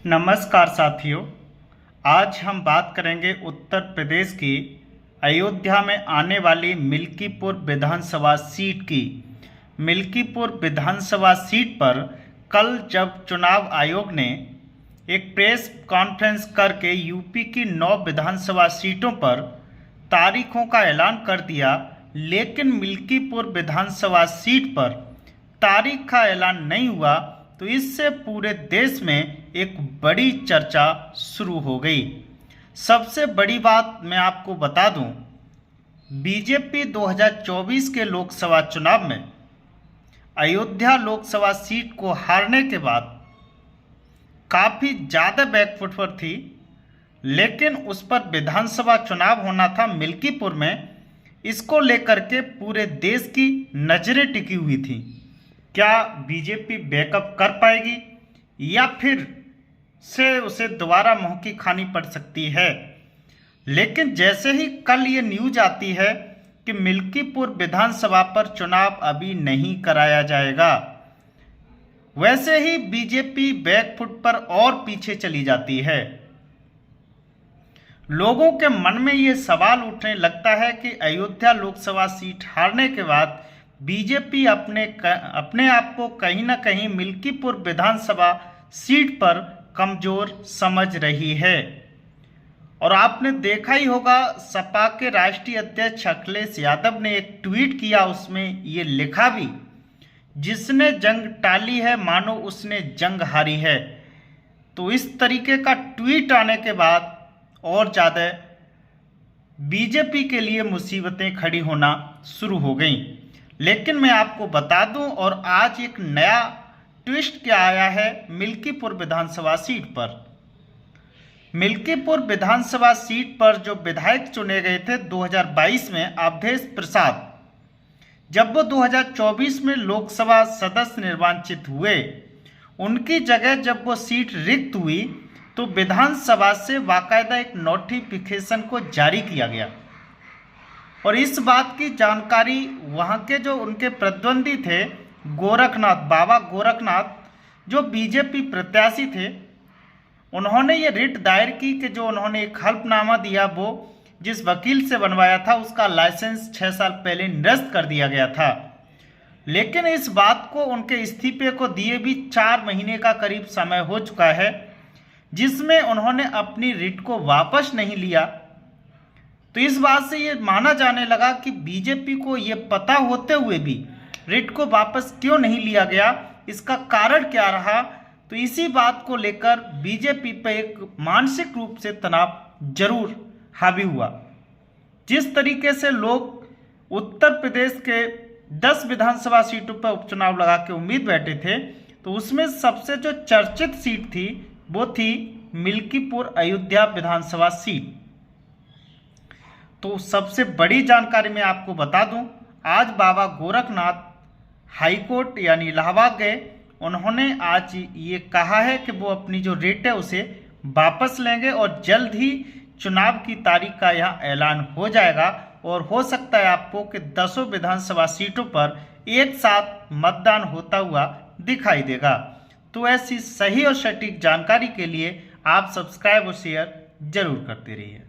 नमस्कार साथियों, आज हम बात करेंगे उत्तर प्रदेश की अयोध्या में आने वाली मिल्कीपुर विधानसभा सीट की। मिल्कीपुर विधानसभा सीट पर कल जब चुनाव आयोग ने एक प्रेस कॉन्फ्रेंस करके यूपी की 9 विधानसभा सीटों पर तारीखों का ऐलान कर दिया, लेकिन मिल्कीपुर विधानसभा सीट पर तारीख का ऐलान नहीं हुआ, तो इससे पूरे देश में एक बड़ी चर्चा शुरू हो गई। सबसे बड़ी बात मैं आपको बता दूं, बीजेपी 2024 के लोकसभा चुनाव में अयोध्या लोकसभा सीट को हारने के बाद काफ़ी ज़्यादा बैकफुट पर थी, लेकिन उस पर विधानसभा चुनाव होना था मिल्कीपुर में। इसको लेकर के पूरे देश की नज़रें टिकी हुई थी। क्या बीजेपी बैकअप कर पाएगी या फिर से उसे दोबारा मुंह की खानी पड़ सकती है। लेकिन जैसे ही कल ये न्यूज आती है कि मिल्कीपुर विधानसभा पर चुनाव अभी नहीं कराया जाएगा, वैसे ही बीजेपी बैकफुट पर और पीछे चली जाती है। लोगों के मन में ये सवाल उठने लगता है कि अयोध्या लोकसभा सीट हारने के बाद बीजेपी अपने आप को कहीं ना कहीं मिल्कीपुर विधानसभा सीट पर कमजोर समझ रही है। और आपने देखा ही होगा, सपा के राष्ट्रीय अध्यक्ष अखिलेश यादव ने एक ट्वीट किया, उसमें ये लिखा भी, जिसने जंग टाली है मानो उसने जंग हारी है। तो इस तरीके का ट्वीट आने के बाद और ज़्यादा बीजेपी के लिए मुसीबतें खड़ी होना शुरू हो गई। लेकिन मैं आपको बता दूं, और आज एक नया ट्विस्ट क्या आया है मिल्कीपुर विधानसभा सीट पर। मिल्कीपुर विधानसभा सीट पर जो विधायक चुने गए थे 2022 में, अवधेश प्रसाद, जब वो 2024 में लोकसभा सदस्य निर्वाचित हुए, उनकी जगह जब वो सीट रिक्त हुई तो विधानसभा से बाकायदा एक नोटिफिकेशन को जारी किया गया। और इस बात की जानकारी वहाँ के जो उनके प्रतिद्वंदी थे, बाबा गोरखनाथ, जो बीजेपी प्रत्याशी थे, उन्होंने ये रिट दायर की कि जो उन्होंने एक हल्फनामा दिया, वो जिस वकील से बनवाया था उसका लाइसेंस 6 साल पहले निरस्त कर दिया गया था। लेकिन इस बात को, उनके इस्तीफे को दिए भी 4 महीने का करीब समय हो चुका है, जिसमें उन्होंने अपनी रिट को वापस नहीं लिया। तो इस बात से ये माना जाने लगा कि बीजेपी को ये पता होते हुए भी रिट को वापस क्यों नहीं लिया गया, इसका कारण क्या रहा। तो इसी बात को लेकर बीजेपी पर एक मानसिक रूप से तनाव जरूर हावी हुआ। जिस तरीके से लोग उत्तर प्रदेश के 10 विधानसभा सीटों पर उपचुनाव लगा के उम्मीद बैठे थे, तो उसमें सबसे जो चर्चित सीट थी वो थी मिल्कीपुर अयोध्या विधानसभा सीट। तो सबसे बड़ी जानकारी मैं आपको बता दूं, आज बाबा गोरखनाथ हाईकोर्ट यानी इलाहाबाद गए। उन्होंने आज ये कहा है कि वो अपनी जो रिट है उसे वापस लेंगे और जल्द ही चुनाव की तारीख का यहाँ ऐलान हो जाएगा। और हो सकता है आपको कि 10 विधानसभा सीटों पर एक साथ मतदान होता हुआ दिखाई देगा। तो ऐसी सही और सटीक जानकारी के लिए आप सब्सक्राइब और शेयर जरूर करते रहिए।